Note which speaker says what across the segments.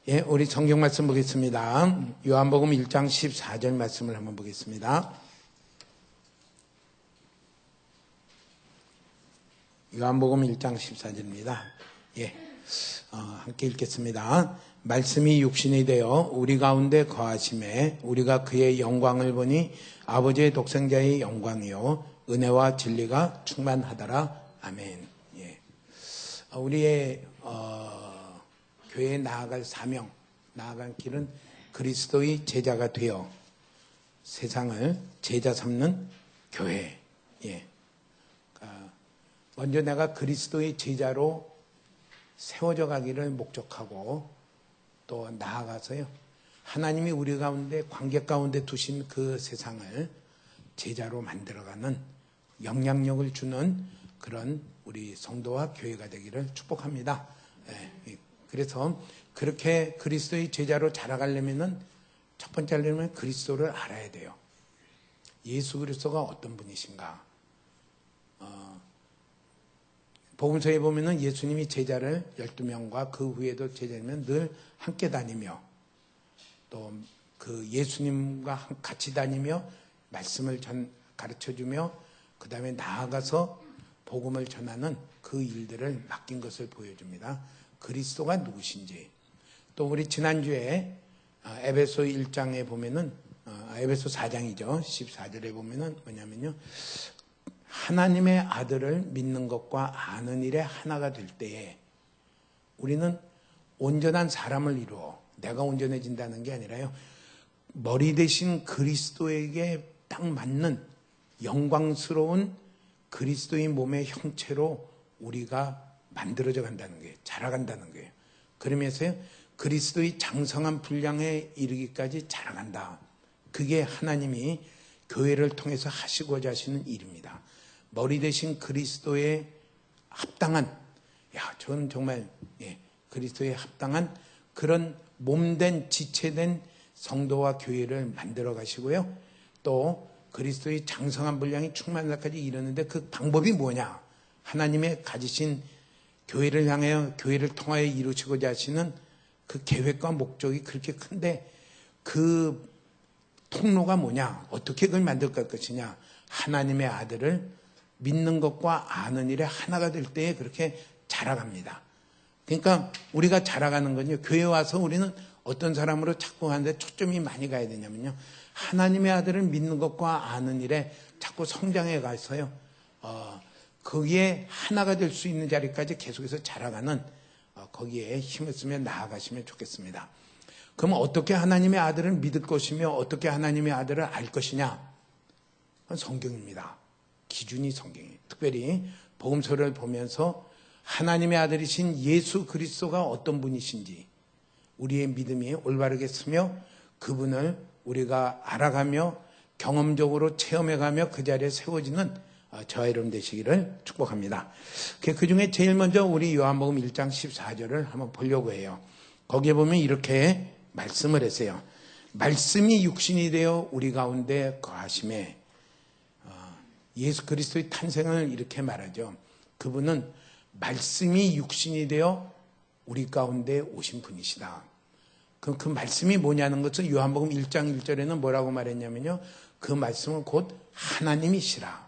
Speaker 1: 예, 우리 성경 말씀 보겠습니다. 요한복음 1장 14절 말씀을 한번 보겠습니다. 요한복음 1장 14절입니다. 예, 함께 읽겠습니다. 말씀이 육신이 되어 우리 가운데 거하심에 우리가 그의 영광을 보니 아버지의 독생자의 영광이요 은혜와 진리가 충만하더라. 아멘. 예, 우리의 교회에 나아갈 사명, 나아갈 길은 그리스도의 제자가 되어 세상을 제자 삼는 교회. 예. 먼저 내가 그리스도의 제자로 세워져 가기를 목적하고 또 나아가서요. 하나님이 우리 가운데 관계 가운데 두신 그 세상을 제자로 만들어가는 영향력을 주는 그런 우리 성도와 교회가 되기를 축복합니다. 예. 그래서 그렇게 그리스도의 제자로 자라가려면은 첫 번째 하려면 그리스도를 알아야 돼요. 예수 그리스도가 어떤 분이신가. 복음서에 보면은 예수님이 제자를 12명과 그 후에도 제자면 늘 함께 다니며 또 그 예수님과 같이 다니며 말씀을 가르쳐주며 그 다음에 나아가서 복음을 전하는 그 일들을 맡긴 것을 보여줍니다. 그리스도가 누구신지. 또 우리 지난주에 에베소 1장에 보면은 에베소 4장이죠. 14절에 보면은 뭐냐면요. 하나님의 아들을 믿는 것과 아는 일에 하나가 될 때에 우리는 온전한 사람을 이루어 내가 온전해진다는 게 아니라요. 머리 대신 그리스도에게 딱 맞는 영광스러운 그리스도의 몸의 형체로 우리가 만들어져 간다는 거예요. 자라간다는 거예요. 그러면서 그리스도의 장성한 분량에 이르기까지 자라간다. 그게 하나님이 교회를 통해서 하시고자 하시는 일입니다. 머리 대신 그리스도에 합당한, 저는 정말 그리스도에 합당한 그런 몸된 지체된 성도와 교회를 만들어 가시고요. 또 그리스도의 장성한 분량이 충만하기까지 이르는데 그 방법이 뭐냐? 하나님의 가지신 교회를 향하여 교회를 통하여 이루시고자 하시는 그 계획과 목적이 그렇게 큰데 그 통로가 뭐냐? 어떻게 그걸 만들 것이냐? 하나님의 아들을 믿는 것과 아는 일에 하나가 될 때에 그렇게 자라갑니다. 그러니까 우리가 자라가는 건요. 교회 와서 우리는 어떤 사람으로 자꾸 하는데 초점이 많이 가야 되냐면요. 하나님의 아들을 믿는 것과 아는 일에 자꾸 성장해 가서요. 거기에 하나가 될 수 있는 자리까지 계속해서 자라가는 거기에 힘을 쓰며 나아가시면 좋겠습니다. 그럼 어떻게 하나님의 아들을 믿을 것이며 어떻게 하나님의 아들을 알 것이냐? 그건 성경입니다. 기준이 성경이에요. 특별히 복음서를 보면서 하나님의 아들이신 예수 그리스도가 어떤 분이신지 우리의 믿음이 올바르게 서며 그분을 우리가 알아가며 경험적으로 체험해가며 그 자리에 세워지는 저와 여러분 되시기를 축복합니다. 그 중에 제일 먼저 우리 요한복음 1장 14절을 한번 보려고 해요. 거기에 보면 이렇게 말씀을 했어요. 말씀이 육신이 되어 우리 가운데 거하심에 예수 그리스도의 탄생을 이렇게 말하죠. 그분은 말씀이 육신이 되어 우리 가운데 오신 분이시다. 그 말씀이 뭐냐는 것을 요한복음 1장 1절에는 뭐라고 말했냐면요. 그 말씀은 곧 하나님이시라.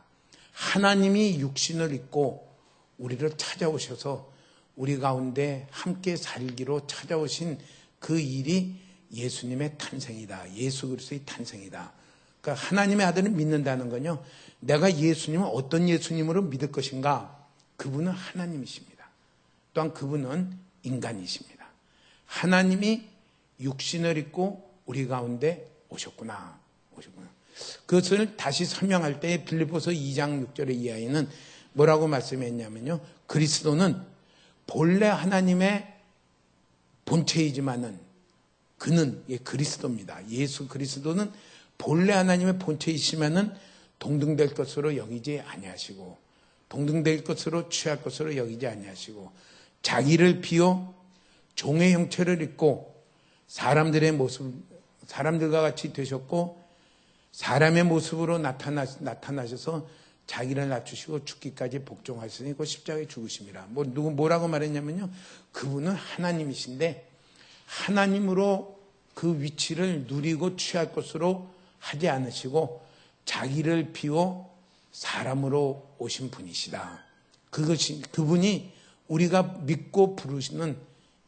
Speaker 1: 하나님이 육신을 입고 우리를 찾아오셔서 우리 가운데 함께 살기로 찾아오신 그 일이 예수님의 탄생이다. 예수 그리스도의 탄생이다. 그러니까 하나님의 아들을 믿는다는 건요. 내가 예수님을 어떤 예수님으로 믿을 것인가? 그분은 하나님이십니다. 또한 그분은 인간이십니다. 하나님이 육신을 입고 우리 가운데 오셨구나. 그것을 다시 설명할 때 빌립보서 2장 6절의 이하에는 뭐라고 말씀했냐면요. 그리스도는 본래 하나님의 본체이지만은 그는 그리스도입니다. 예수 그리스도는 본래 하나님의 본체이시면은 동등될 것으로 여기지 아니하시고 동등될 것으로 취할 것으로 여기지 아니하시고 자기를 비워 종의 형체를 입고 사람들의 모습, 사람들과 같이 되셨고 사람의 모습으로 나타나셔서 자기를 낮추시고 죽기까지 복종하시니 그 십자가에 죽으심이라. 뭐라고 말했냐면요. 그분은 하나님이신데 하나님으로 그 위치를 누리고 취할 것으로 하지 않으시고 자기를 비워 사람으로 오신 분이시다. 그분이 우리가 믿고 부르시는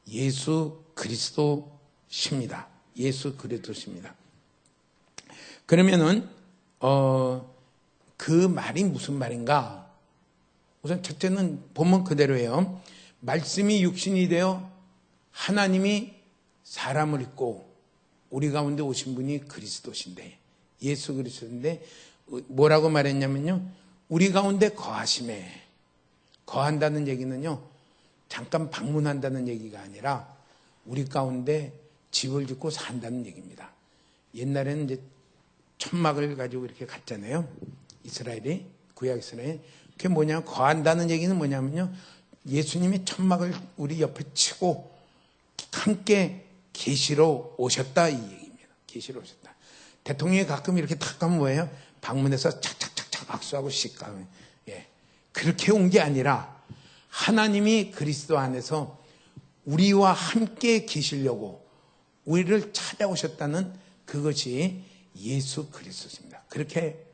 Speaker 1: 예수 그리스도십니다. 예수 그리스도십니다. 그러면은 그 말이 무슨 말인가? 우선 첫째는 본문 그대로예요. 말씀이 육신이 되어 하나님이 사람을 입고 우리 가운데 오신 분이 그리스도신데, 예수 그리스도인데 뭐라고 말했냐면요, 우리 가운데 거하심에, 거한다는 얘기는요 잠깐 방문한다는 얘기가 아니라 우리 가운데 집을 짓고 산다는 얘기입니다. 옛날에는 이제 천막을 가지고 이렇게 갔잖아요. 이스라엘이, 구약 이스라엘. 그게 뭐냐면, 거한다는 얘기는 뭐냐면요, 예수님이 천막을 우리 옆에 치고 함께 계시러 오셨다, 이 얘기입니다. 계시러 오셨다. 대통령이 가끔 이렇게 탁 가면 뭐예요? 방문해서 착착착착 박수하고 씩가면, 예, 그렇게 온 게 아니라 하나님이 그리스도 안에서 우리와 함께 계시려고 우리를 찾아오셨다는 그것이 예수 그리스도입니다. 그렇게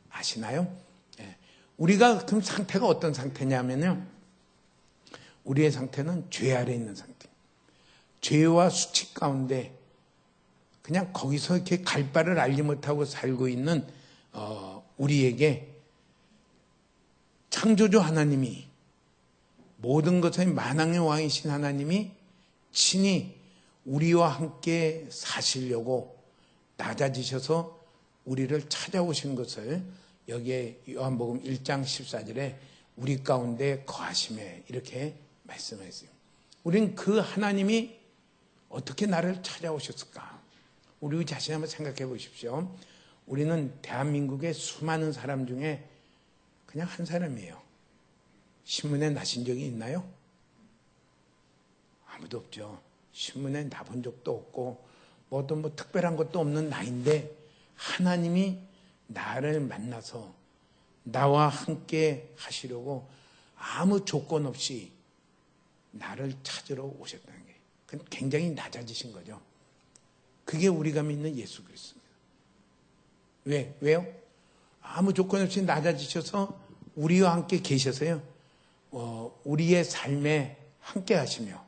Speaker 1: 아시나요? 예. 우리가 그럼 상태가 어떤 상태냐면요, 우리의 상태는 죄 아래 있는 상태. 죄와 수치 가운데 그냥 거기서 이렇게 갈 바를 알지 못하고 살고 있는 우리에게 창조주 하나님이, 모든 것의 만왕의 왕이신 하나님이 친히 우리와 함께 사시려고 낮아지셔서 우리를 찾아오신 것을 여기에 요한복음 1장 14절에 우리 가운데 거하심에 이렇게 말씀했어요. 우리는 그 하나님이 어떻게 나를 찾아오셨을까? 우리 자신 한번 생각해 보십시오. 우리는 대한민국의 수많은 사람 중에 그냥 한 사람이에요. 신문에 나신 적이 있나요? 아무도 없죠. 신문에 나본 적도 없고 뭐 특별한 것도 없는 나인데 하나님이 나를 만나서 나와 함께 하시려고 아무 조건 없이 나를 찾으러 오셨다는 게, 그건 굉장히 낮아지신 거죠. 그게 우리가 믿는 예수 그리스도입니다. 왜요? 아무 조건 없이 낮아지셔서 우리와 함께 계셔서요, 우리의 삶에 함께 하시며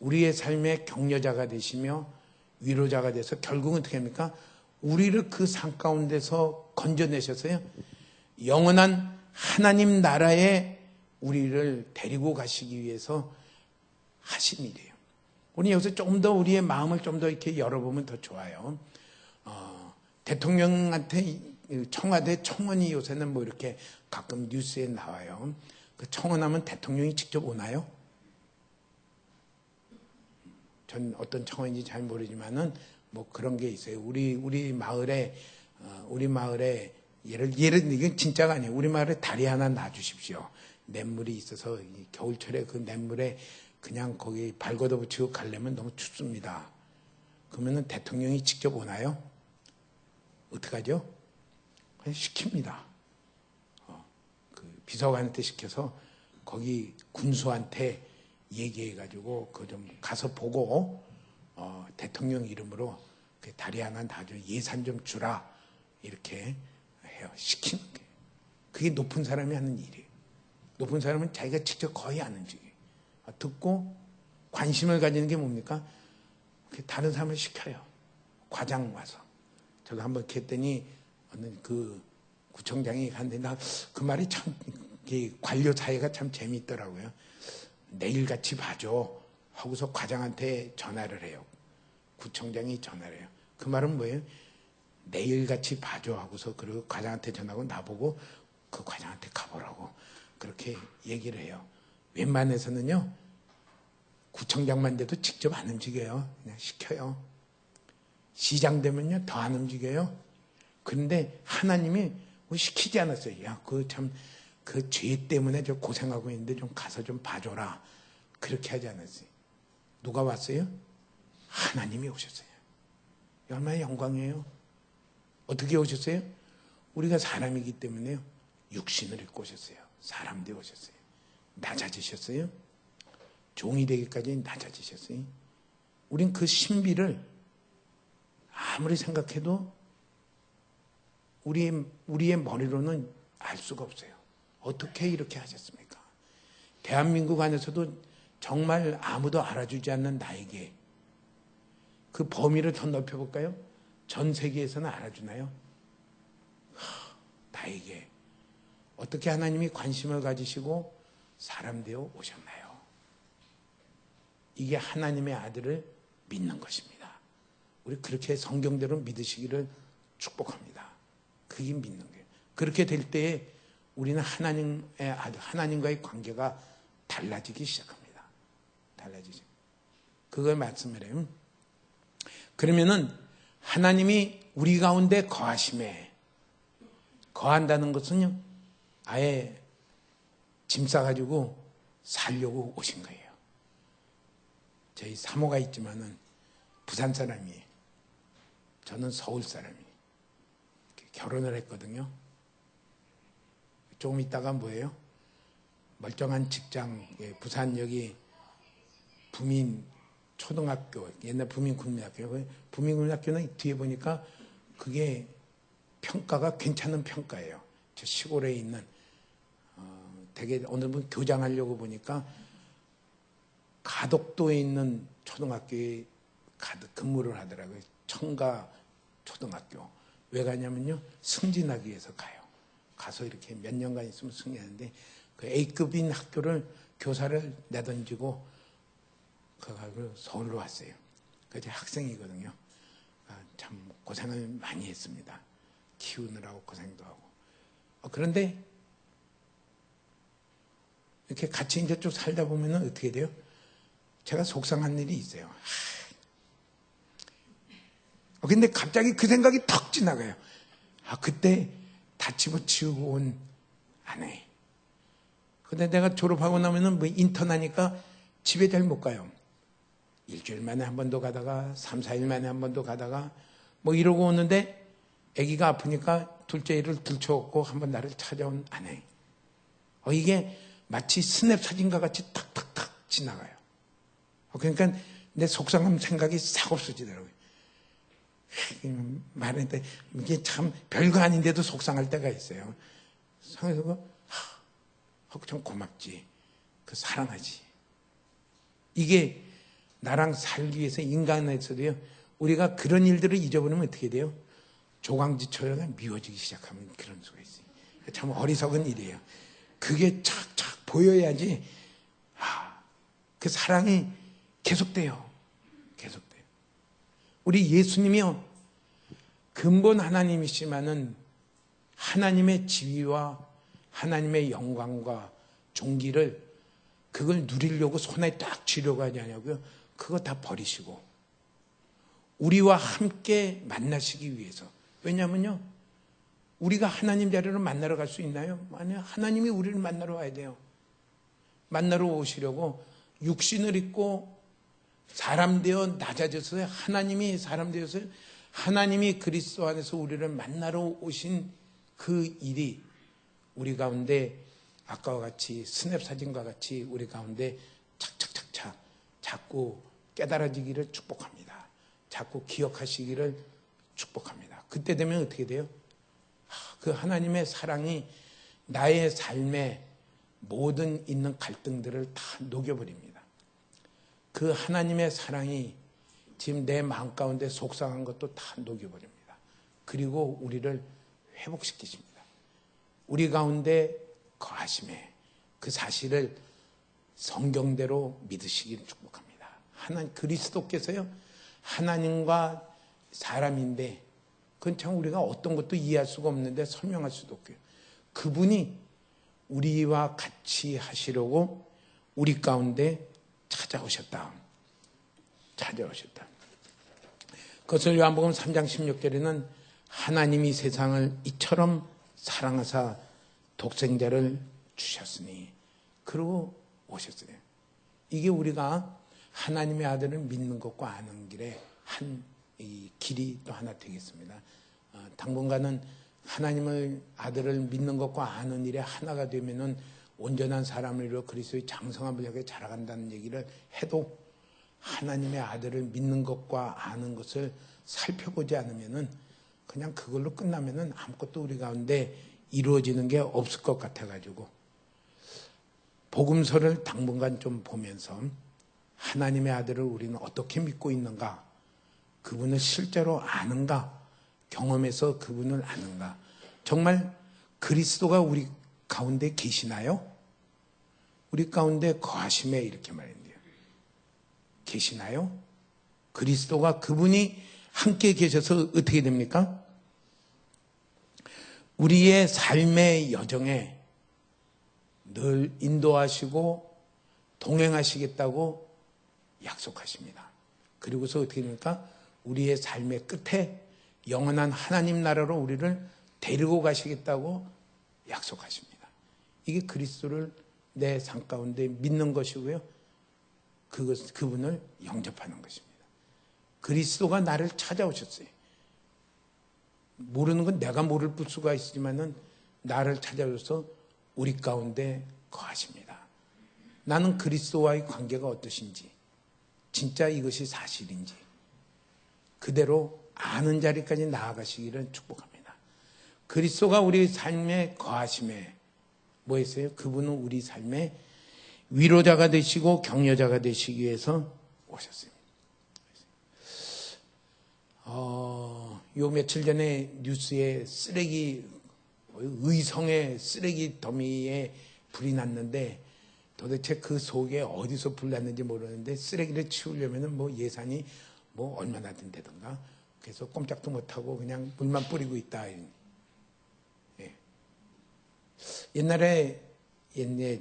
Speaker 1: 우리의 삶의 격려자가 되시며 위로자가 돼서 결국은 어떻게 합니까? 우리를 그 산 가운데서 건져내셔서요, 영원한 하나님 나라에 우리를 데리고 가시기 위해서 하신 일이에요. 우리 여기서 조금 더 우리의 마음을 좀 더 이렇게 열어보면 더 좋아요. 대통령한테 청와대 청원이 요새는 뭐 이렇게 가끔 뉴스에 나와요. 그 청원하면 대통령이 직접 오나요? 전 어떤 청원인지 잘 모르지만은 뭐 그런 게 있어요. 우리 마을에 예를 이건 진짜가 아니에요. 우리 마을에 다리 하나 놔주십시오. 냇물이 있어서 겨울철에 그 냇물에 그냥 거기 발 걷어붙이고 가려면 너무 춥습니다. 그러면은 대통령이 직접 오나요? 어떡하죠? 그냥 시킵니다. 그 비서관한테 시켜서 거기 군수한테 얘기해가지고 그 좀 가서 보고 대통령 이름으로 그 다리 하나 놔줘, 예산 좀 주라, 이렇게 해요. 시키는 게. 그게 높은 사람이 하는 일이에요. 높은 사람은 자기가 직접 거의 안 움직여요. 듣고 관심을 가지는 게 뭡니까? 다른 사람을 시켜요. 과장 와서. 제가 한번 이렇게 했더니 어느 그 구청장이 갔는데 나 그 말이 참 관료 사이가 참 재미있더라고요. 내일같이 봐줘 하고서 과장한테 전화를 해요. 구청장이 전화를 해요. 그 말은 뭐예요? 내일같이 봐줘 하고서 그리고 과장한테 전화하고 나보고 그 과장한테 가보라고 그렇게 얘기를 해요. 웬만해서는요, 구청장만 돼도 직접 안 움직여요. 그냥 시켜요. 시장 되면요 더 안 움직여요. 그런데 하나님이 뭐 시키지 않았어요. 야, 그 죄 때문에 저 고생하고 있는데 좀 가서 좀 봐줘라. 그렇게 하지 않았어요. 누가 왔어요? 하나님이 오셨어요. 얼마나 영광이에요. 어떻게 오셨어요? 우리가 사람이기 때문에요, 육신을 입고 오셨어요. 사람 되어 오셨어요. 낮아지셨어요. 종이 되기까지 낮아지셨어요. 우린 그 신비를 아무리 생각해도 우리의 머리로는 알 수가 없어요. 어떻게 이렇게 하셨습니까? 대한민국 안에서도 정말 아무도 알아주지 않는 나에게 그 범위를 더 넓혀볼까요? 전 세계에서는 알아주나요? 나에게 어떻게 하나님이 관심을 가지시고 사람 되어 오셨나요? 이게 하나님의 아들을 믿는 것입니다. 우리 그렇게 성경대로 믿으시기를 축복합니다. 그게 믿는 거예요. 그렇게 될 때에 우리는 하나님의 아들, 하나님과의 관계가 달라지기 시작합니다. 달라지죠. 그걸 말씀드려요. 그러면은 하나님이 우리 가운데 거하심에, 거한다는 것은요, 아예 짐 싸가지고 살려고 오신 거예요. 저희 사모가 있지만은 부산 사람이에요. 저는 서울 사람이에요. 결혼을 했거든요. 조금 있다가 뭐예요? 멀쩡한 직장, 부산 여기 부민 초등학교, 옛날 부민국민학교, 부민국민학교는 뒤에 보니까 그게 평가가 괜찮은 평가예요. 저 시골에 있는, 되게 어느 분 교장하려고 보니까 가덕도에 있는 초등학교에 근무를 하더라고요. 청가 초등학교. 왜 가냐면요, 승진하기 위해서 가요. 가서 이렇게 몇 년간 있으면 승진하는데, 그 A급인 학교를 교사를 내던지고 그거 서울로 왔어요. 그때 학생이거든요. 참 고생을 많이 했습니다. 키우느라고 고생도 하고. 그런데 이렇게 같이 이제 쭉 살다 보면은 어떻게 돼요? 제가 속상한 일이 있어요. 근데 갑자기 그 생각이 턱 지나가요. 그때 다 집어치우고 온 아내. 근데 내가 졸업하고 나면은 뭐 인턴 하니까 집에 잘 못 가요. 일주일 만에 한 번도 가다가 3, 4일 만에 한 번도 가다가 뭐 이러고 오는데 아기가 아프니까 둘째를 들쳐업고 한번 나를 찾아온 아내. 이게 마치 스냅 사진과 같이 탁탁탁 지나가요. 그러니까 내 속상한 생각이 싹 없어지더라고요. 말했는데 이게 참 별거 아닌데도 속상할 때가 있어요. 그래서 참 고맙지. 그 사랑하지. 이게 나랑 살기 위해서 인간에서도요, 우리가 그런 일들을 잊어버리면 어떻게 돼요? 조강지처럼 미워지기 시작하면 그런 수가 있어요. 참 어리석은 일이에요. 그게 착착 보여야지, 그 사랑이 계속돼요. 계속돼요. 우리 예수님이요, 근본 하나님이시지만은 하나님의 지위와 하나님의 영광과 존귀를 그걸 누리려고 손에 딱 쥐려고 하지 않냐고요. 그거 다 버리시고 우리와 함께 만나시기 위해서. 왜냐하면요, 우리가 하나님 자리로 만나러 갈 수 있나요? 아니요. 하나님이 우리를 만나러 와야 돼요. 만나러 오시려고 육신을 입고 사람 되어 낮아져서 하나님이 사람 되어서 하나님이 그리스도 안에서 우리를 만나러 오신 그 일이 우리 가운데 아까와 같이 스냅 사진과 같이 우리 가운데 착착착착 자꾸 깨달아지기를 축복합니다. 자꾸 기억하시기를 축복합니다. 그때 되면 어떻게 돼요? 그 하나님의 사랑이 나의 삶에 모든 있는 갈등들을 다 녹여버립니다. 그 하나님의 사랑이 지금 내 마음 가운데 속상한 것도 다 녹여버립니다. 그리고 우리를 회복시키십니다. 우리 가운데 거하심에 그 사실을 성경대로 믿으시기를 축복합니다. 그리스도께서요, 하나님과 사람인데, 그건 참 우리가 어떤 것도 이해할 수가 없는데 설명할 수도 없고요. 그분이 우리와 같이 하시려고 우리 가운데 찾아오셨다. 그것을 요한복음 3장 16절에는 하나님이 세상을 이처럼 사랑하사 독생자를 주셨으니, 그러고 오셨어요. 이게 우리가 하나님의 아들을 믿는 것과 아는 길에 이 길이 또 하나 되겠습니다. 당분간은 하나님을 아들을 믿는 것과 아는 일에 하나가 되면은 온전한 사람을 이루어 그리스도의 장성함을 향해 자라간다는 얘기를 해도 하나님의 아들을 믿는 것과 아는 것을 살펴보지 않으면은 그냥 그걸로 끝나면은 아무것도 우리 가운데 이루어지는 게 없을 것 같아가지고 복음서를 당분간 좀 보면서 하나님의 아들을 우리는 어떻게 믿고 있는가, 그분을 실제로 아는가, 경험해서 그분을 아는가, 정말 그리스도가 우리 가운데 계시나요? 우리 가운데 거하심에 이렇게 말했네요. 계시나요? 그리스도가 그분이 함께 계셔서 어떻게 됩니까? 우리의 삶의 여정에 늘 인도하시고 동행하시겠다고 약속하십니다. 그리고서 어떻게 됩니까? 우리의 삶의 끝에 영원한 하나님 나라로 우리를 데리고 가시겠다고 약속하십니다. 이게 그리스도를 내 삶 가운데 믿는 것이고요. 그분을 영접하는 것입니다. 그리스도가 나를 찾아오셨어요. 모르는 건 내가 모를 수가 있지만은 나를 찾아오셔서 우리 가운데 거하십니다. 나는 그리스도와의 관계가 어떠신지, 진짜 이것이 사실인지 그대로 아는 자리까지 나아가시기를 축복합니다. 그리스도가 우리 삶에 거하심에 뭐 했어요? 그분은 우리 삶의 위로자가 되시고 격려자가 되시기 위해서 오셨습니다. 요 며칠 전에 뉴스에 의성의 쓰레기 더미에 불이 났는데 도대체 그 속에 어디서 불 났는지 모르는데 쓰레기를 치우려면 뭐 예산이 뭐 얼마나 든다든가 그래서 꼼짝도 못하고 그냥 물만 뿌리고 있다. 예. 옛날에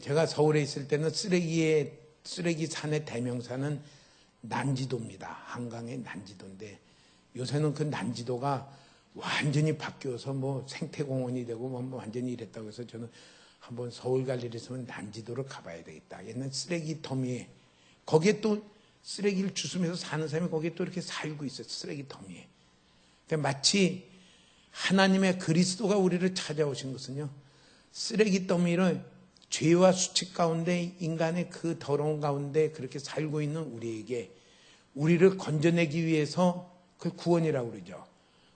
Speaker 1: 제가 서울에 있을 때는 쓰레기 산의 대명사는 난지도입니다. 한강의 난지도인데 요새는 그 난지도가 완전히 바뀌어서 뭐 생태공원이 되고 뭐 완전히 이랬다고 해서 저는 한번 서울 갈 일이 있으면 난지도를 가봐야 되겠다. 옛날 쓰레기 더미에 거기에 또 쓰레기를 주스면서 사는 사람이 거기에 또 이렇게 살고 있어요. 쓰레기 더미에. 그러니까 마치 하나님의 그리스도가 우리를 찾아오신 것은요. 쓰레기 더미를 죄와 수치 가운데 인간의 그 더러운 가운데 그렇게 살고 있는 우리에게 우리를 건져내기 위해서 그걸 구원이라고 그러죠.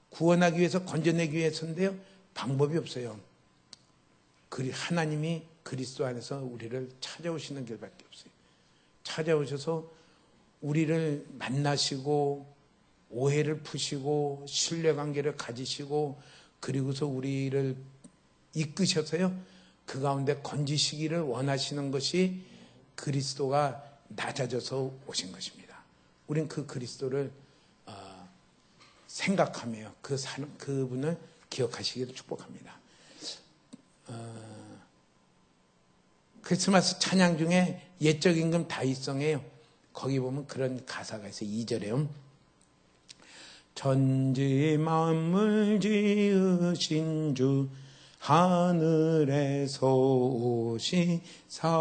Speaker 1: 구원하기 위해서 건져내기 위해서인데요. 방법이 없어요. 하나님이 그리스도 안에서 우리를 찾아오시는 길밖에 없어요. 찾아오셔서 우리를 만나시고 오해를 푸시고 신뢰관계를 가지시고 그리고서 우리를 이끄셔서요. 그 가운데 건지시기를 원하시는 것이 그리스도가 낮아져서 오신 것입니다. 우린 그 그리스도를 생각하며 그분을 기억하시기를 축복합니다. 크리스마스 찬양 중에 옛적 임금 다윗성에요. 거기 보면 그런 가사가 있어요. 2절에요. 천지 만물 지으신 주 하늘에서 오시사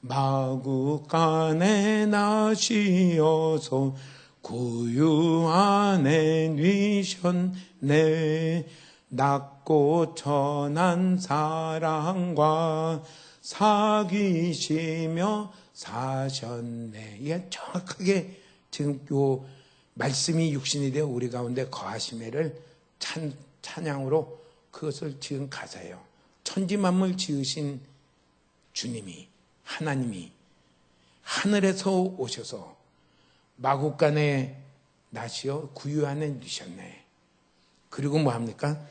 Speaker 1: 마구간에 나시어서 구유 안에 뉘셨네. 낮고 천한 사랑과 사귀시며 사셨네. 이게 정확하게 지금 요 말씀이 육신이 되어 우리 가운데 거하심에를 찬양으로 그것을 지은 가사예요. 천지 만물 지으신 주님이 하나님이 하늘에서 오셔서 마구간에 나시어 구유 안에 누셨네. 그리고 뭐합니까?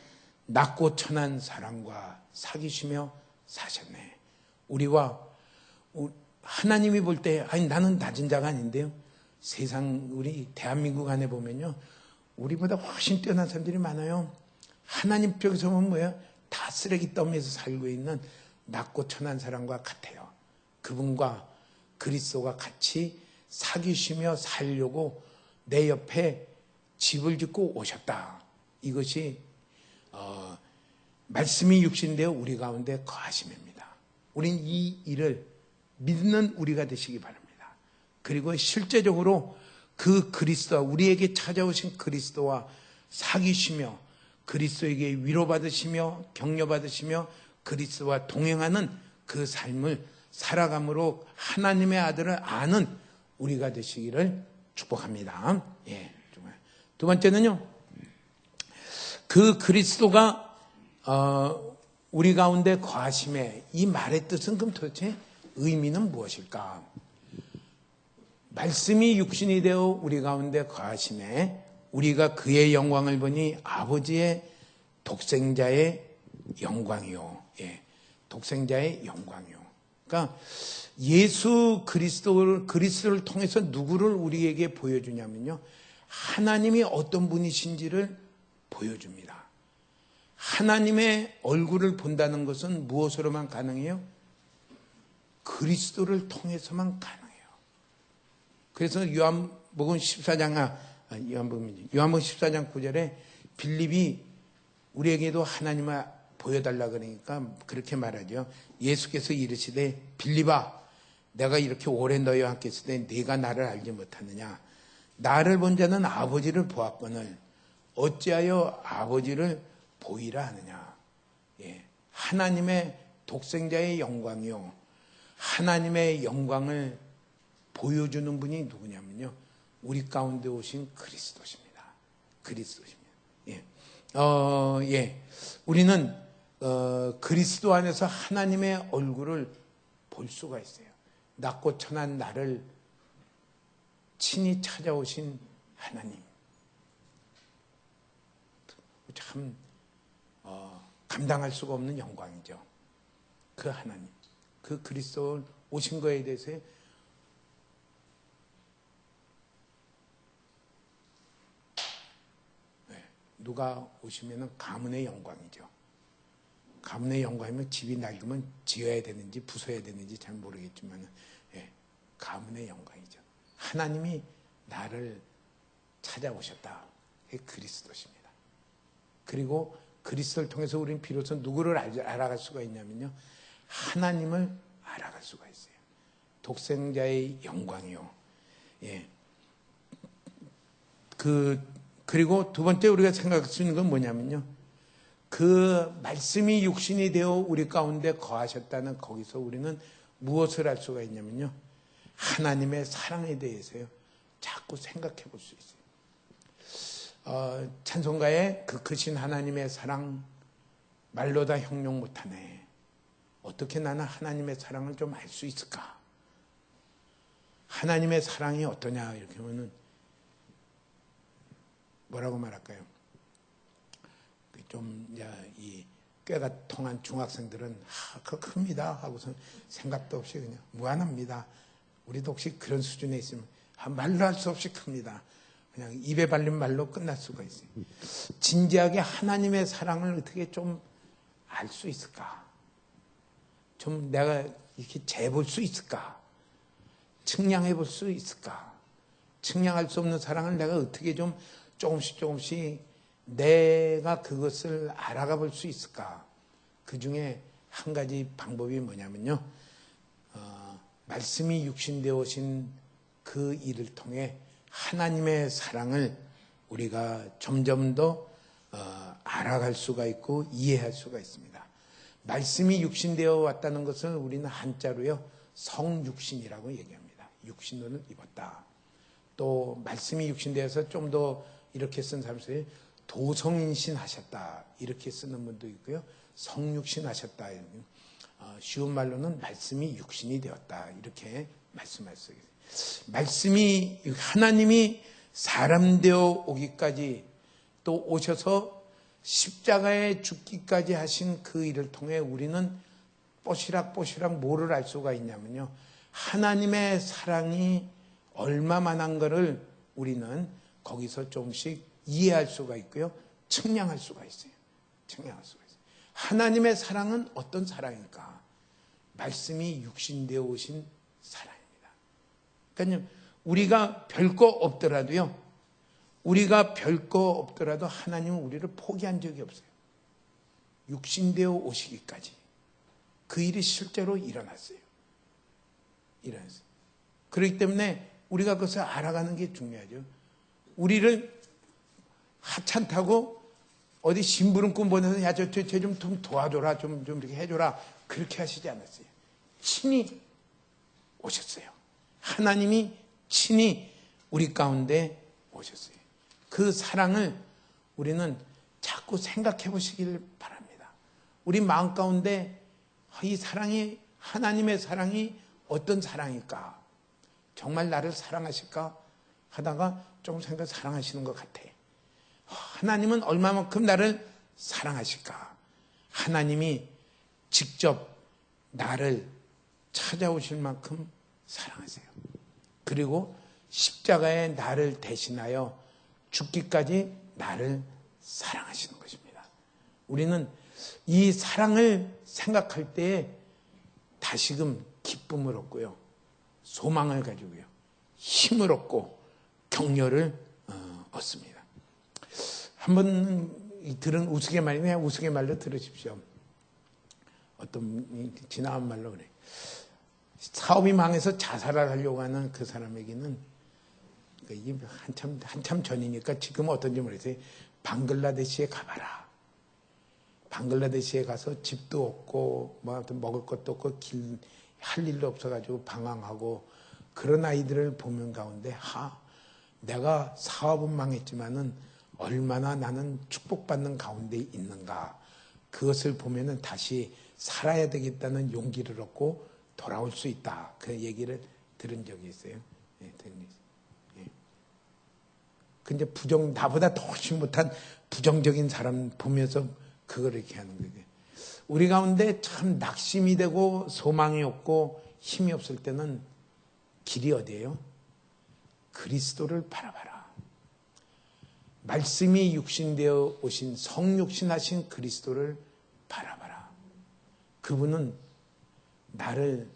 Speaker 1: 낮고 천한 사랑과 사귀시며 사셨네. 우리와 하나님이 볼 때 아니 나는 낮은 자가 아닌데요. 세상 우리 대한민국 안에 보면요. 우리보다 훨씬 뛰어난 사람들이 많아요. 하나님 쪽에서 보면 뭐예요? 다 쓰레기 더미에서 살고 있는 낮고 천한 사람과 같아요. 그분과 그리스도가 같이 사귀시며 살려고 내 옆에 집을 짓고 오셨다. 이것이 말씀이 육신되어 우리 가운데 거하심입니다. 우린 이 일을 믿는 우리가 되시기 바랍니다. 그리고 실제적으로 그 그리스도와 우리에게 찾아오신 그리스도와 사귀시며 그리스도에게 위로받으시며 격려받으시며 그리스도와 동행하는 그 삶을 살아감으로 하나님의 아들을 아는 우리가 되시기를 축복합니다. 예, 정말. 두 번째는요, 그 그리스도가 우리 가운데 거하심에, 이 말의 뜻은 그럼 도대체 의미는 무엇일까? 말씀이 육신이 되어 우리 가운데 거하심에 우리가 그의 영광을 보니 아버지의 독생자의 영광이요. 예, 독생자의 영광이요. 그러니까 예수 그리스도를 통해서 누구를 우리에게 보여주냐면요, 하나님이 어떤 분이신지를 보여줍니다. 하나님의 얼굴을 본다는 것은 무엇으로만 가능해요? 그리스도를 통해서만 가능해요. 그래서 요한복음 14장 9절에 빌립이 우리에게도 하나님을 보여달라 그러니까 그렇게 말하죠. 예수께서 이르시되 빌립아, 내가 이렇게 오래 너희와 함께 있을 때 네가 나를 알지 못하느냐? 나를 본 자는 아버지를 보았거늘 어찌하여 아버지를 보이라 하느냐? 예, 하나님의 독생자의 영광이요, 하나님의 영광을 보여주는 분이 누구냐면요, 우리 가운데 오신 그리스도십니다. 그리스도십니다. 예, 예, 우리는 그리스도 안에서 하나님의 얼굴을 볼 수가 있어요. 낮고 천한 나를 친히 찾아오신 하나님. 참 감당할 수가 없는 영광이죠. 그 하나님, 그 그리스도 오신 거에 대해서 누가 오시면 가문의 영광이죠. 가문의 영광이면 집이 낡으면 지어야 되는지 부숴야 되는지 잘 모르겠지만, 예, 가문의 영광이죠. 하나님이 나를 찾아오셨다. 그게 그리스도십니다. 그리고 그리스도를 통해서 우리는 비로소 누구를 알아갈 수가 있냐면요, 하나님을 알아갈 수가 있어요. 독생자의 영광이요. 예. 그리고 두 번째 우리가 생각할 수 있는 건 뭐냐면요, 그 말씀이 육신이 되어 우리 가운데 거하셨다는 거기서 우리는 무엇을 알 수가 있냐면요, 하나님의 사랑에 대해서요 자꾸 생각해 볼 수 있어요. 찬송가에 그 크신 하나님의 사랑 말로 다 형용 못하네. 어떻게 나는 하나님의 사랑을 좀 알 수 있을까? 하나님의 사랑이 어떠냐 이렇게 하면은 뭐라고 말할까요? 좀 이 꾀가 통한 중학생들은 그거 큽니다 하고서 생각도 없이 그냥 무한합니다. 우리도 혹시 그런 수준에 있으면 말로 할 수 없이 큽니다. 그냥 입에 발린 말로 끝날 수가 있어요. 진지하게 하나님의 사랑을 어떻게 좀 알 수 있을까? 좀 내가 이렇게 재볼 수 있을까? 측량해 볼 수 있을까? 측량할 수 없는 사랑을 내가 어떻게 좀 조금씩 내가 그것을 알아가 볼 수 있을까? 그 중에 한 가지 방법이 뭐냐면요, 말씀이 육신되어 오신 그 일을 통해 하나님의 사랑을 우리가 점점 더 알아갈 수가 있고 이해할 수가 있습니다. 말씀이 육신되어 왔다는 것을 우리는 한자로요 성육신이라고 얘기합니다. 육신을 입었다. 또 말씀이 육신되어서 좀 더 이렇게 쓴 사람들이 도성인신 하셨다 이렇게 쓰는 분도 있고요, 성육신 하셨다. 쉬운 말로는 말씀이 육신이 되었다 이렇게 말씀할 수 있어요. 말씀이 하나님이 사람 되어 오기까지 또 오셔서 십자가에 죽기까지 하신 그 일을 통해 우리는 뽀시락뽀시락 뭐를 알 수가 있냐면요, 하나님의 사랑이 얼마만한 거를 우리는 거기서 조금씩 이해할 수가 있고요, 측량할 수가 있어요. 측량할 수가 있어요. 하나님의 사랑은 어떤 사랑일까? 말씀이 육신되어 오신 사랑입니다. 그러니까 우리가 별거 없더라도요, 우리가 별거 없더라도 하나님은 우리를 포기한 적이 없어요. 육신되어 오시기까지 그 일이 실제로 일어났어요. 그렇기 때문에 우리가 그것을 알아가는 게 중요하죠. 우리를 하찮다고 어디 심부름꾼 보내서 야, 쟤 좀 도와줘라, 좀 이렇게 해줘라, 그렇게 하시지 않았어요. 친히 오셨어요. 하나님이 친히 우리 가운데 오셨어요. 그 사랑을 우리는 자꾸 생각해 보시길 바랍니다. 우리 마음 가운데 이 사랑이, 하나님의 사랑이 어떤 사랑일까? 정말 나를 사랑하실까? 하다가 좀 생각 사랑하시는 것 같아. 하나님은 얼마만큼 나를 사랑하실까? 하나님이 직접 나를 찾아오실 만큼 사랑하세요. 그리고 십자가에 나를 대신하여 죽기까지 나를 사랑하시는 것입니다. 우리는 이 사랑을 생각할 때에 다시금 기쁨을 얻고요, 소망을 가지고요, 힘을 얻고 격려를 얻습니다. 한번 들은 우스갯말이 그냥 우스갯말로 들으십시오. 어떤 지나간 말로 그래. 사업이 망해서 자살을 하려고 하는 그 사람에게는 한참 전이니까 지금 어떤지 모르겠어요. 방글라데시에 가봐라. 방글라데시에 가서 집도 없고 뭐 먹을 것도 없고 할 일도 없어가지고 방황하고 그런 아이들을 보는 가운데 내가 사업은 망했지만은 얼마나 나는 축복받는 가운데 있는가, 그것을 보면은 다시 살아야 되겠다는 용기를 얻고 돌아올 수 있다. 그 얘기를 들은 적이 있어요. 예, 예. 근데 나보다 더 훨씬 못한 부정적인 사람 보면서 그걸 이렇게 하는 거죠. 우리 가운데 참 낙심이 되고 소망이 없고 힘이 없을 때는 길이 어디예요? 그리스도를 바라봐라. 말씀이 육신되어 오신 성육신하신 그리스도를 바라봐라. 그분은 나를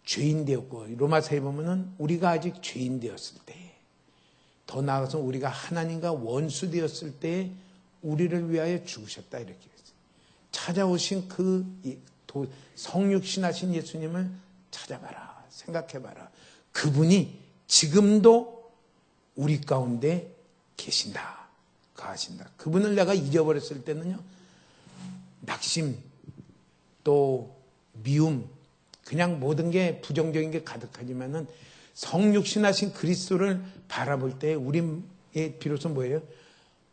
Speaker 1: 죄인 되었고, 로마서에 보면은 우리가 아직 죄인 되었을 때, 더 나아가서 우리가 하나님과 원수 되었을 때 우리를 위하여 죽으셨다, 이렇게 했어요. 찾아오신 그 성육신하신 예수님을 찾아봐라, 생각해봐라. 그분이 지금도 우리 가운데 계신다, 가하신다. 그분을 내가 잊어버렸을 때는요, 낙심, 또 미움, 그냥 모든 게 부정적인 게 가득하지만은 성육신하신 그리스도를 바라볼 때 우리의 비로소 뭐예요?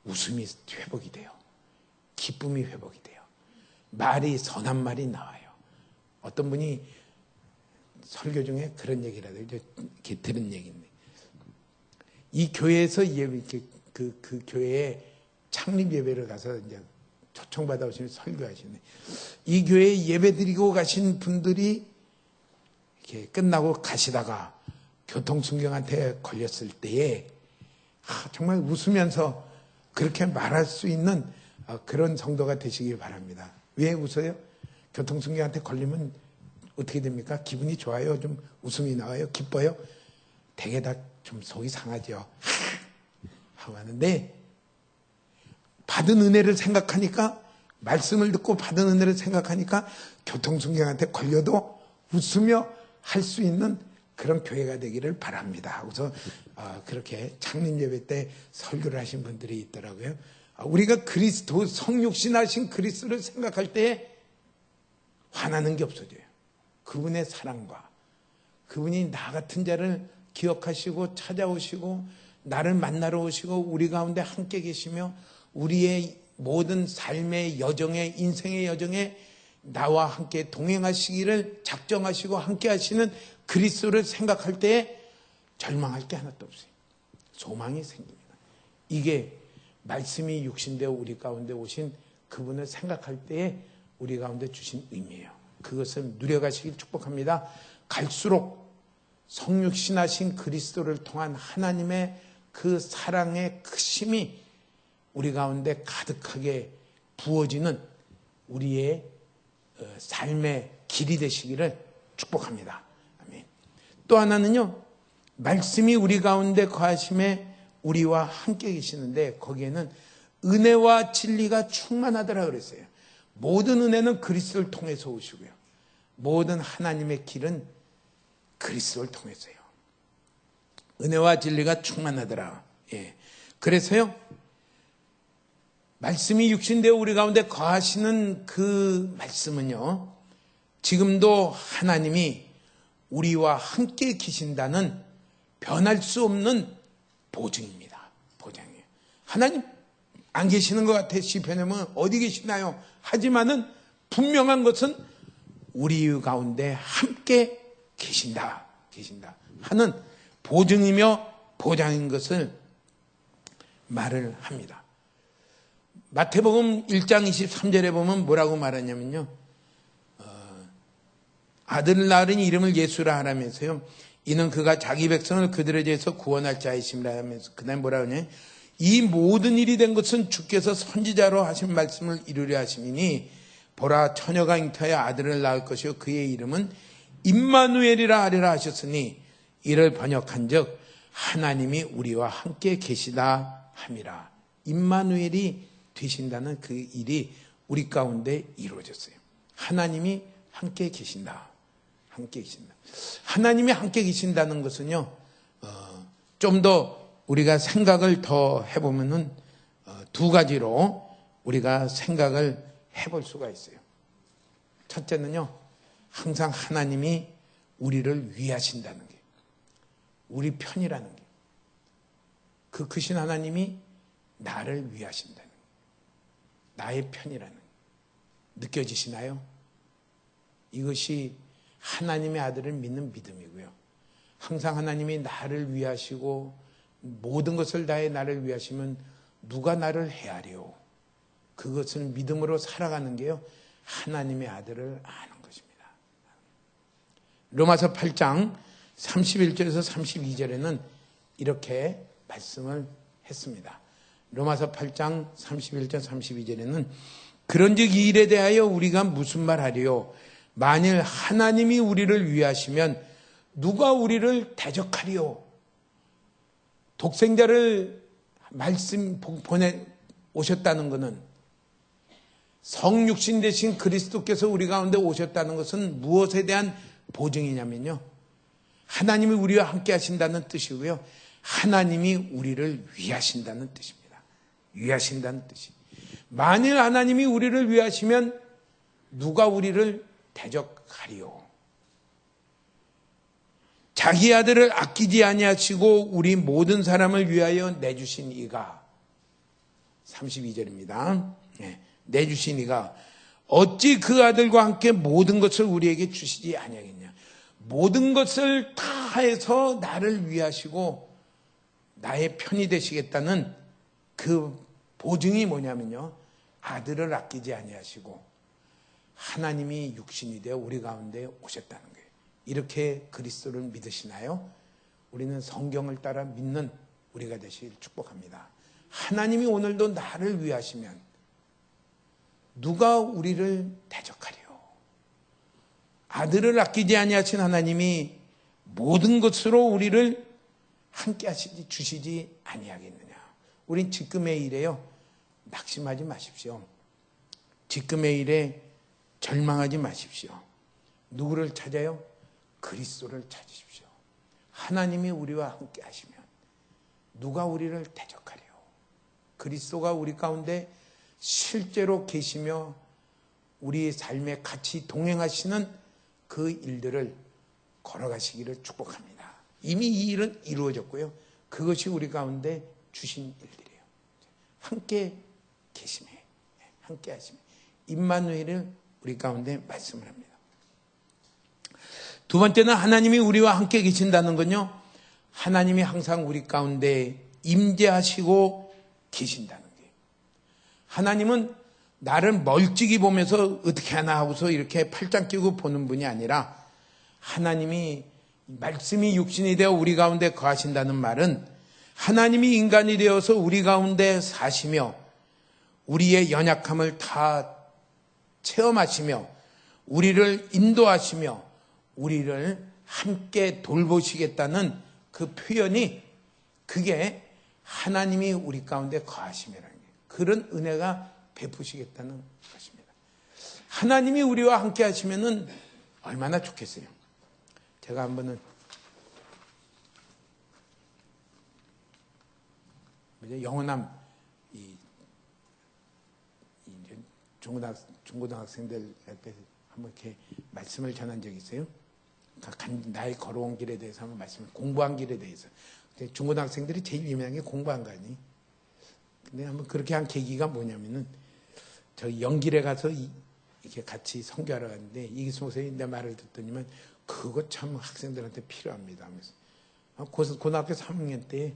Speaker 1: 웃음이 회복이 돼요. 기쁨이 회복이 돼요. 선한 말이 나와요. 어떤 분이 설교 중에 그런 얘기를 하더라고요. 이렇게 들은 얘기인데, 이 교회에서 그 교회에 창립 예배를 가서 이제 초청받아 오시면 설교하시네. 이 교회에 예배 드리고 가신 분들이 이렇게 끝나고 가시다가 교통순경한테 걸렸을 때에 정말 웃으면서 그렇게 말할 수 있는 그런 성도가 되시길 바랍니다. 왜 웃어요? 교통순경한테 걸리면 어떻게 됩니까? 기분이 좋아요? 좀 웃음이 나와요? 기뻐요? 되게 다 좀 속이 상하죠. 하고 하는데, 받은 은혜를 생각하니까, 말씀을 듣고 받은 은혜를 생각하니까 교통순경한테 걸려도 웃으며 할 수 있는 그런 교회가 되기를 바랍니다. 하고서 그렇게 창립 예배 때 설교를 하신 분들이 있더라고요. 우리가 그리스도, 성육신하신 그리스도를 생각할 때 화나는 게 없어져요. 그분의 사랑과 그분이 나 같은 자를 기억하시고 찾아오시고 나를 만나러 오시고 우리 가운데 함께 계시며 우리의 모든 삶의 여정에, 인생의 여정에 나와 함께 동행하시기를 작정하시고 함께 하시는 그리스도를 생각할 때에 절망할 게 하나도 없어요. 소망이 생깁니다. 이게 말씀이 육신되어 우리 가운데 오신 그분을 생각할 때에 우리 가운데 주신 의미예요. 그것을 누려가시길 축복합니다. 갈수록 성육신하신 그리스도를 통한 하나님의 그 사랑의 크심이 우리 가운데 가득하게 부어지는 우리의 삶의 길이 되시기를 축복합니다. 아멘. 또 하나는요, 말씀이 우리 가운데 거하심에 우리와 함께 계시는데 거기에는 은혜와 진리가 충만하더라 그랬어요. 모든 은혜는 그리스도를 통해서 오시고요. 모든 하나님의 길은 그리스도를 통해서요. 은혜와 진리가 충만하더라. 예. 그래서요, 말씀이 육신되어 우리 가운데 거하시는 그 말씀은요, 지금도 하나님이 우리와 함께 계신다는 변할 수 없는 보증입니다. 보장이에요. 하나님 안 계시는 것 같아. 시편에 보면 어디 계시나요? 하지만은 분명한 것은 우리 가운데 함께 계신다 하는 보증이며 보장인 것을 말을 합니다. 마태복음 1장 23절에 보면 뭐라고 말하냐면요. 아들을 낳으니 이름을 예수라 하라면서요. 이는 그가 자기 백성을 그들에 대해서 구원할 자이심이라 하면서 그 다음에 뭐라 하냐. 이 모든 일이 된 것은 주께서 선지자로 하신 말씀을 이루려 하심이니 보라 처녀가 잉태하여 아들을 낳을 것이요 그의 이름은 임마누엘이라 하리라 하셨으니 이를 번역한즉 하나님이 우리와 함께 계시다 함이라. 임마누엘이 되신다는 그 일이 우리 가운데 이루어졌어요. 하나님이 함께 계신다. 함께 계신다. 하나님이 함께 계신다는 것은요, 좀 더 우리가 생각을 더 해보면은 두 가지로 우리가 생각을 해볼 수가 있어요. 첫째는요, 항상 하나님이 우리를 위하신다는 게, 우리 편이라는 게, 그 크신 하나님이 나를 위하신다는 게, 나의 편이라는 게 느껴지시나요? 이것이 하나님의 아들을 믿는 믿음이고요. 항상 하나님이 나를 위하시고 모든 것을 다해 나를 위하시면 누가 나를 헤아려? 그것을 믿음으로 살아가는 게요, 하나님의 아들을 아는 것입니다. 로마서 8장 31절에서 32절에는 이렇게 말씀을 했습니다. 로마서 8장 31절 32절에는 그런즉 이 일에 대하여 우리가 무슨 말하리요? 만일 하나님이 우리를 위하시면 누가 우리를 대적하리요? 독생자를 말씀 보내 오셨다는 것은, 성육신 되신 그리스도께서 우리 가운데 오셨다는 것은 무엇에 대한 보증이냐면요, 하나님이 우리와 함께 하신다는 뜻이고요, 하나님이 우리를 위하신다는 뜻입니다. 위하신다는 뜻이. 만일 하나님이 우리를 위하시면 누가 우리를 대적하리요? 자기 아들을 아끼지 아니하시고 우리 모든 사람을 위하여 내주신 이가, 32절입니다. 내주신 이가 어찌 그 아들과 함께 모든 것을 우리에게 주시지 아니하겠냐. 모든 것을 다 해서 나를 위하시고 나의 편이 되시겠다는 그 보증이 뭐냐면요, 아들을 아끼지 아니하시고 하나님이 육신이 되어 우리 가운데 오셨다는 거예요. 이렇게 그리스도를 믿으시나요? 우리는 성경을 따라 믿는 우리가 되시길 축복합니다. 하나님이 오늘도 나를 위하시면 누가 우리를 대적하리요? 아들을 아끼지 아니하신 하나님이 모든 것으로 우리를 함께 하시지 주시지 아니하겠느냐. 우린 지금의 일에요, 낙심하지 마십시오. 지금의 일에 절망하지 마십시오. 누구를 찾아요? 그리스도를 찾으십시오. 하나님이 우리와 함께 하시면 누가 우리를 대적하리요? 그리스도가 우리 가운데 실제로 계시며 우리의 삶에 같이 동행하시는 그 일들을 걸어가시기를 축복합니다. 이미 이 일은 이루어졌고요, 그것이 우리 가운데 주신 일들이에요. 함께 계심에, 함께 하심에 임마누엘을 우리 가운데 말씀을 합니다. 두 번째는 하나님이 우리와 함께 계신다는 건요, 하나님이 항상 우리 가운데 임재하시고 계신다는 거예요. 하나님은 나를 멀찍이 보면서 어떻게 하나 하고서 이렇게 팔짱 끼고 보는 분이 아니라, 하나님이 말씀이 육신이 되어 우리 가운데 거하신다는 말은 하나님이 인간이 되어서 우리 가운데 사시며 우리의 연약함을 다 체험하시며 우리를 인도하시며 우리를 함께 돌보시겠다는 그 표현이, 그게 하나님이 우리 가운데 거하심이라는 거예요. 그런 은혜가 베푸시겠다는 것입니다. 하나님이 우리와 함께 하시면은 얼마나 좋겠어요. 제가 한번은 영원함 중고등학생들 앞에 한번 이렇게 말씀을 전한 적이 있어요. 나의 걸어온 길에 대해서 한번 말씀을, 공부한 길에 대해서. 중고등학생들이 제일 유명한 게 공부한 거 아니. 근데 한번 그렇게 한 계기가 뭐냐면은, 저 영길에 가서 이렇게 같이 선교하러 갔는데, 이기수 목사님이 내 말을 듣더니만, 그거 참 학생들한테 필요합니다 하면서. 고등학교 3학년 때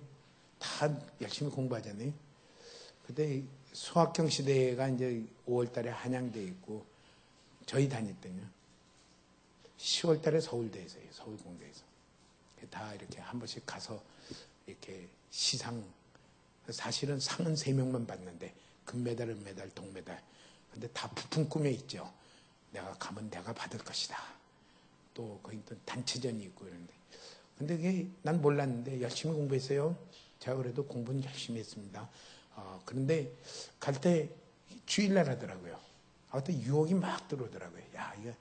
Speaker 1: 다 열심히 공부하잖아요. 그때 수학경 시대가 이제 5월 달에 한양대에 있고, 저희 다닐 때는 10월 달에 서울대에서 해요. 서울공대에서. 다 이렇게 한 번씩 가서 이렇게 시상, 사실은 상은 3명만 받는데, 금메달, 은메달, 동메달. 근데 다 부푼 꿈에 있죠. 내가 가면 내가 받을 것이다. 또 거기 또 단체전이 있고 이런데. 근데 그게 난 몰랐는데 열심히 공부했어요. 제가 그래도 공부는 열심히 했습니다. 그런데 갈 때 주일날 하더라고요. 그때 유혹이 막 들어오더라고요. 야, 이거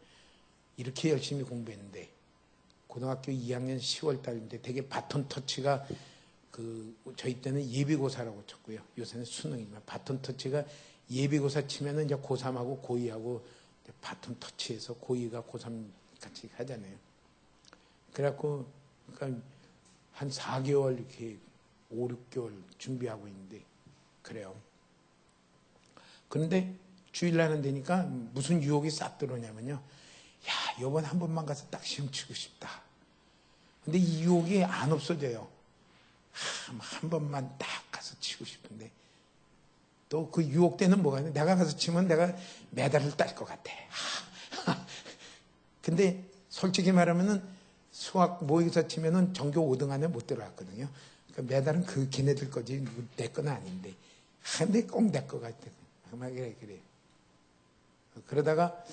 Speaker 1: 이렇게 열심히 공부했는데 고등학교 2학년 10월 달인데 되게 바톤 터치가 저희 때는 예비고사라고 쳤고요. 요새는 수능이지만 바톤 터치가 예비고사 치면은 이제 고3하고 고2하고 바톤 터치해서 고2가 고3 같이 하잖아요. 그래갖고 그러니까 한 4개월 이렇게 5, 6개월 준비하고 있는데 그래요. 그런데 주일날은 되니까 무슨 유혹이 싹 들어오냐면요. 야, 요번 한 번만 가서 딱 시험 치고 싶다. 근데 이 유혹이 안 없어져요. 한 번만 딱 가서 치고 싶은데 또 그 유혹 때는 뭐가 있냐. 내가 가서 치면 내가 메달을 딸 것 같아. 근데 솔직히 말하면은 수학 모의고사 치면은 전교 5등 안에 못 들어갔거든요. 그러니까 메달은 걔네들 거지 내 건 아닌데. 근데 꼭 내 것 같아. 정말 그래. 그러다가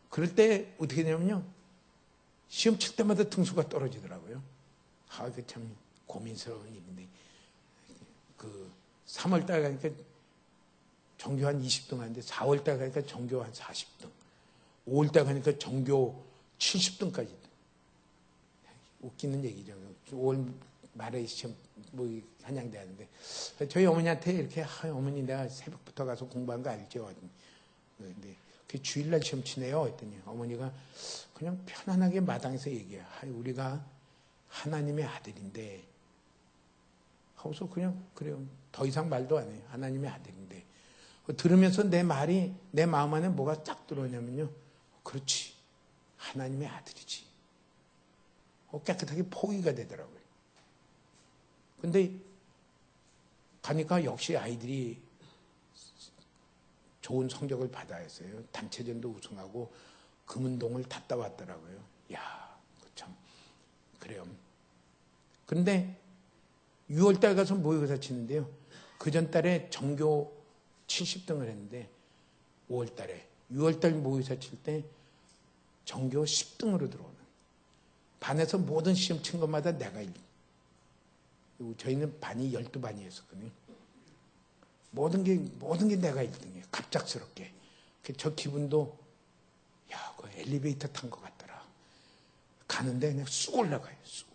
Speaker 1: 그럴 때 어떻게 되냐면요. 시험 칠 때마다 등수가 떨어지더라고요. 그 참 고민스러운 일인데. 3월달 가니까 전교 한 20등 하는데 4월달 가니까 전교 한 40등. 5월달 가니까 전교 70등까지. 웃기는 얘기죠. 5월 말에 시험 한양대 하는데 저희 어머니한테 이렇게 어머니 내가 새벽부터 가서 공부한 거 알죠? 근데 그 주일날 시험 치네요. 했더니 어머니가 그냥 편안하게 마당에서 얘기해요. 우리가 하나님의 아들인데 하고서 그냥 그래요. 더 이상 말도 안 해요. 하나님의 아들인데 들으면서 내 마음 안에 뭐가 쫙 들어오냐면요. 그렇지. 하나님의 아들이지. 깨끗하게 포기가 되더라고요. 근데 가니까 역시 아이들이 좋은 성적을 받아야 했어요. 단체전도 우승하고 금운동을 다 따왔더라고요. 야, 참 그래요. 그런데 6월달 가서 모의고사 치는데요. 그 전달에 전교 70등을 했는데 6월달 모의고사 칠 때 전교 10등으로 들어오는. 반에서 모든 시험 친 것마다 내가 1등. 저희는 반이 12반이었거든요. 모든 게 내가 1등이에요. 갑작스럽게. 저 기분도, 야, 그 엘리베이터 탄 것 같더라. 가는데 그냥 쑥 올라가요, 쑥.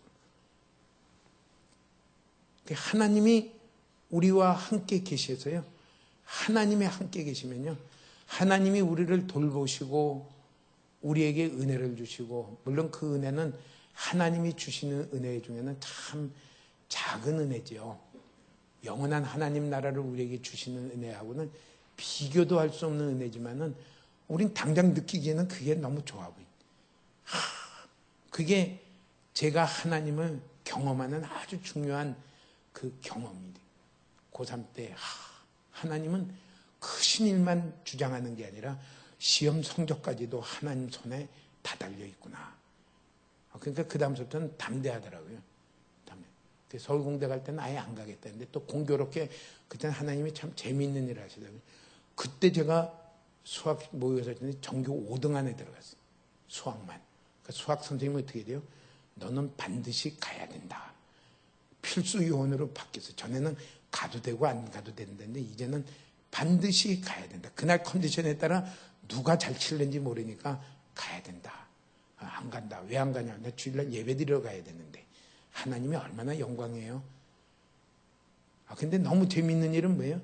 Speaker 1: 하나님이 우리와 함께 계셔서요. 하나님이 함께 계시면요. 하나님이 우리를 돌보시고, 우리에게 은혜를 주시고, 물론 그 은혜는 하나님이 주시는 은혜 중에는 참 작은 은혜죠. 영원한 하나님 나라를 우리에게 주시는 은혜하고는 비교도 할 수 없는 은혜지만은 우린 당장 느끼기에는 그게 너무 좋아 보여요. 그게 제가 하나님을 경험하는 아주 중요한 그 경험입니다. 고3 때 하나님은 크신 일만 주장하는 게 아니라 시험 성적까지도 하나님 손에 다 달려 있구나. 그러니까 그 다음부터는 담대하더라고요. 서울공대 갈 때는 아예 안 가겠다는데 또 공교롭게 그때는 하나님이 참 재미있는 일을 하시더라고요. 그때 제가 수학 모의고사 했는데 전교 5등 안에 들어갔어요. 수학만. 그러니까 수학 선생님이 어떻게 돼요? 너는 반드시 가야 된다. 필수 요원으로 바뀌었어요. 전에는 가도 되고 안 가도 된다는데 이제는 반드시 가야 된다. 그날 컨디션에 따라 누가 잘 칠는지 모르니까 가야 된다. 안 간다. 왜 안 가냐? 나 주일날 예배 드리러 가야 되는데. 하나님이 얼마나 영광이에요. 근데 너무 재미있는 일은 뭐예요?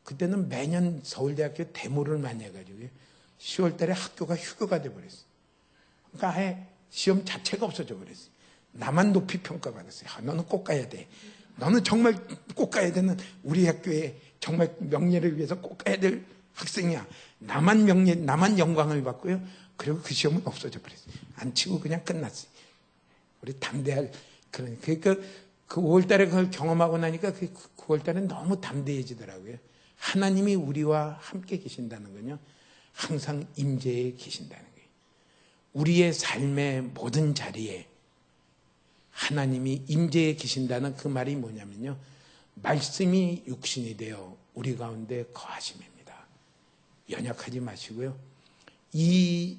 Speaker 1: 그때는 매년 서울대학교 데모를 많이 해가지고 10월 달에 학교가 휴교가 돼버렸어요. 그러니까 아예 시험 자체가 없어져 버렸어요. 나만 높이 평가받았어요. 너는 꼭 가야 돼. 너는 정말 꼭 가야 되는 우리 학교에 정말 명예를 위해서 꼭 가야 될 학생이야. 나만 명예, 나만 영광을 받고요. 그리고 그 시험은 없어져 버렸어요. 안 치고 그냥 끝났어요. 우리 담대할 그러니까 그 5월달에 그걸 경험하고 나니까 그 9월달에 너무 담대해지더라고요. 하나님이 우리와 함께 계신다는 건요, 항상 임재에 계신다는 거예요. 우리의 삶의 모든 자리에 하나님이 임재에 계신다는 그 말이 뭐냐면요, 말씀이 육신이 되어 우리 가운데 거하심입니다. 연약하지 마시고요, 이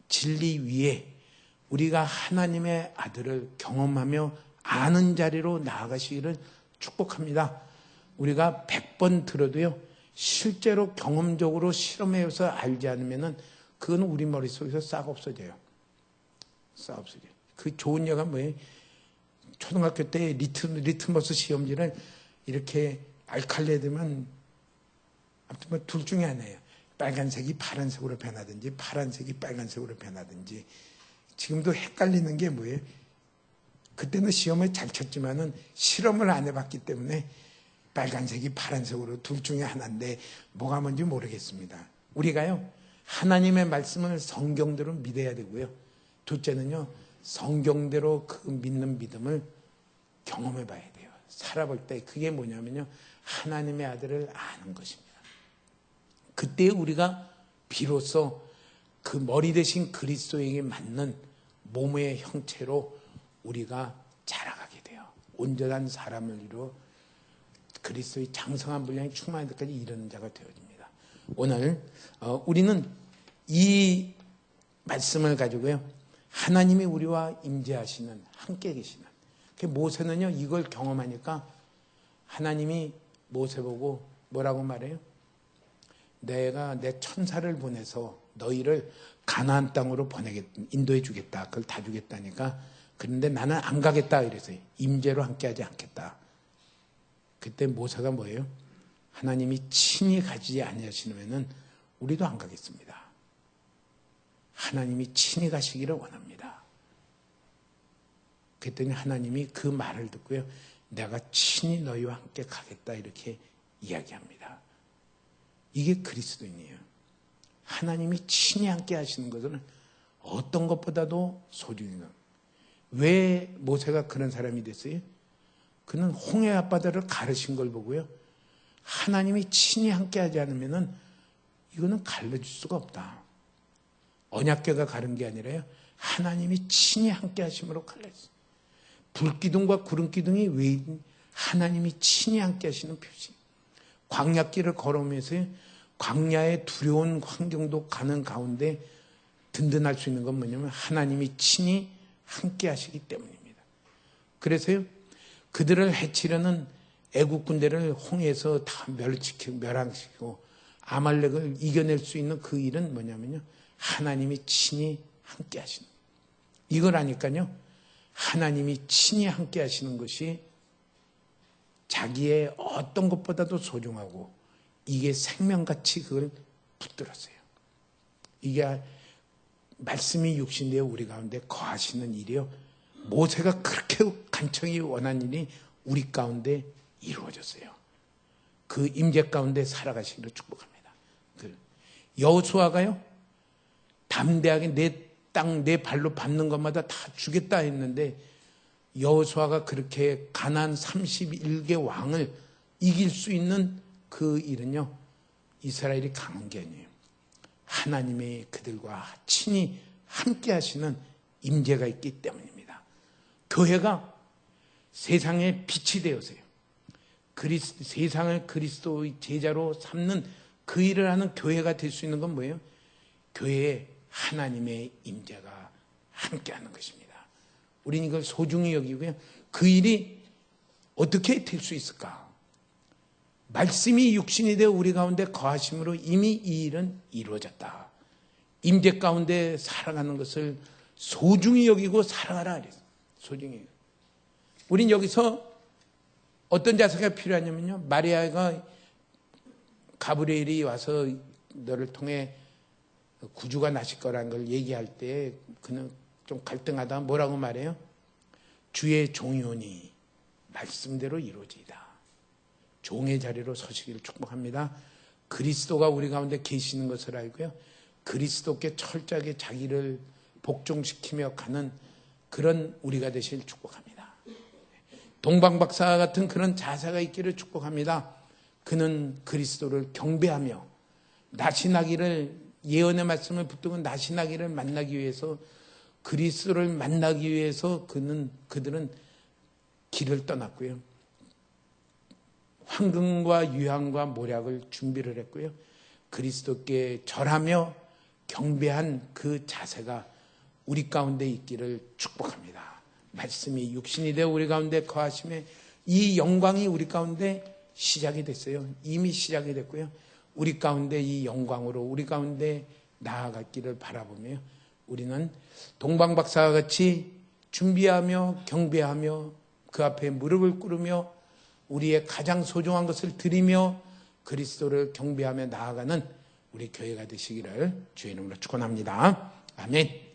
Speaker 1: 진리 위에 우리가 하나님의 아들을 경험하며 아는 자리로 나아가시기를 축복합니다. 우리가 100번 들어도요, 실제로 경험적으로 실험해서 알지 않으면은 그건 우리 머릿속에서 싹 없어져요. 싹 없어져요. 그 좋은 예가 뭐예요? 초등학교 때 리트머스 시험지를 이렇게 알칼리에 두면 아무튼 뭐 둘 중에 하나예요. 빨간색이 파란색으로 변하든지 파란색이 빨간색으로 변하든지. 지금도 헷갈리는 게 뭐예요? 그때는 시험을 잘 쳤지만은 실험을 안 해봤기 때문에 빨간색이 파란색으로 둘 중에 하나인데 뭐가 뭔지 모르겠습니다. 우리가요, 하나님의 말씀을 성경대로 믿어야 되고요. 둘째는요, 성경대로 그 믿는 믿음을 경험해 봐야 돼요. 살아볼 때 그게 뭐냐면요, 하나님의 아들을 아는 것입니다. 그때 우리가 비로소 그 머리 대신 그리스도에게 맞는 몸의 형체로 우리가 자라가게 돼요. 온전한 사람을 이루어 그리스도의 장성한 분량이 충만한 데까지 이르는 자가 되어집니다. 오늘 우리는 이 말씀을 가지고요, 하나님이 우리와 임재하시는, 함께 계시는. 모세는요, 이걸 경험하니까 하나님이 모세 보고 뭐라고 말해요? 내가 내 천사를 보내서 너희를 가나안 땅으로 인도해 주겠다. 그걸 다 주겠다니까. 그런데 나는 안 가겠다 이래서 임재로 함께하지 않겠다. 그때 모세가 뭐예요? 하나님이 친히 가지 아니하시면은 우리도 안 가겠습니다. 하나님이 친히 가시기를 원합니다. 그랬더니 하나님이 그 말을 듣고요, 내가 친히 너희와 함께 가겠다 이렇게 이야기합니다. 이게 그리스도인이에요. 하나님이 친히 함께 하시는 것은 어떤 것보다도 소중해요. 왜 모세가 그런 사람이 됐어요? 그는 홍해 앞바다를 가르신 걸 보고요, 하나님이 친히 함께 하지 않으면은 이거는 갈라질 수가 없다. 언약궤가 가른 게 아니라요, 하나님이 친히 함께 하심으로 갈라졌어요. 불기둥과 구름기둥이 왜 하나님이 친히 함께 하시는 표시. 광야길을 걸어오면서 광야의 두려운 환경도 가는 가운데 든든할 수 있는 건 뭐냐면 하나님이 친히 함께 하시기 때문입니다. 그래서요, 그들을 해치려는 애국 군대를 홍해에서 다 멸항시키고 아말렉을 이겨낼 수 있는 그 일은 뭐냐면요, 하나님이 친히 함께 하시는 거예요. 이걸 아니까요, 하나님이 친히 함께 하시는 것이 자기의 어떤 것보다도 소중하고 이게 생명같이 그걸 붙들었어요. 이게 말씀이 육신되어 우리 가운데 거하시는 일이요, 모세가 그렇게 간청히 원한 일이 우리 가운데 이루어졌어요. 그 임재 가운데 살아가시기를 축복합니다. 여호수아가요, 담대하게 내 땅, 내 발로 밟는 것마다 다 주겠다 했는데 여호수아가 그렇게 가나안 31개 왕을 이길 수 있는 그 일은요, 이스라엘이 강한 게 아니에요. 하나님의 그들과 친히 함께 하시는 임재가 있기 때문입니다. 교회가 세상의 빛이 되어서요, 세상을 그리스도의 제자로 삼는 그 일을 하는 교회가 될 수 있는 건 뭐예요? 교회에 하나님의 임재가 함께하는 것입니다. 우리는 이걸 소중히 여기고요, 그 일이 어떻게 될 수 있을까? 말씀이 육신이 되어 우리 가운데 거하심으로 이미 이 일은 이루어졌다. 임재 가운데 살아가는 것을 소중히 여기고 살아가라 그랬어요. 소중히. 우린 여기서 어떤 자세가 필요하냐면요, 마리아가 가브리엘이 와서 너를 통해 구주가 나실 거라는 걸 얘기할 때 그는 좀 갈등하다 뭐라고 말해요? 주의 종이오니 말씀대로 이루어지이다. 종의 자리로 서시기를 축복합니다. 그리스도가 우리 가운데 계시는 것을 알고요. 그리스도께 철저하게 자기를 복종시키며 가는 그런 우리가 되실 축복합니다. 동방박사 같은 그런 자세가 있기를 축복합니다. 그는 그리스도를 경배하며 낯이 나기를, 예언의 말씀을 붙들고 낯이 나기를 만나기 위해서, 그리스도를 만나기 위해서 그들은 길을 떠났고요. 황금과 유향과 모략을 준비를 했고요. 그리스도께 절하며 경배한 그 자세가 우리 가운데 있기를 축복합니다. 말씀이 육신이 되어 우리 가운데 거하심에 이 영광이 우리 가운데 시작이 됐어요. 이미 시작이 됐고요. 우리 가운데 이 영광으로 우리 가운데 나아갔기를 바라보며 우리는 동방박사와 같이 준비하며 경배하며 그 앞에 무릎을 꿇으며 우리의 가장 소중한 것을 드리며 그리스도를 경배하며 나아가는 우리 교회가 되시기를 주의 이름으로 축원합니다. 아멘.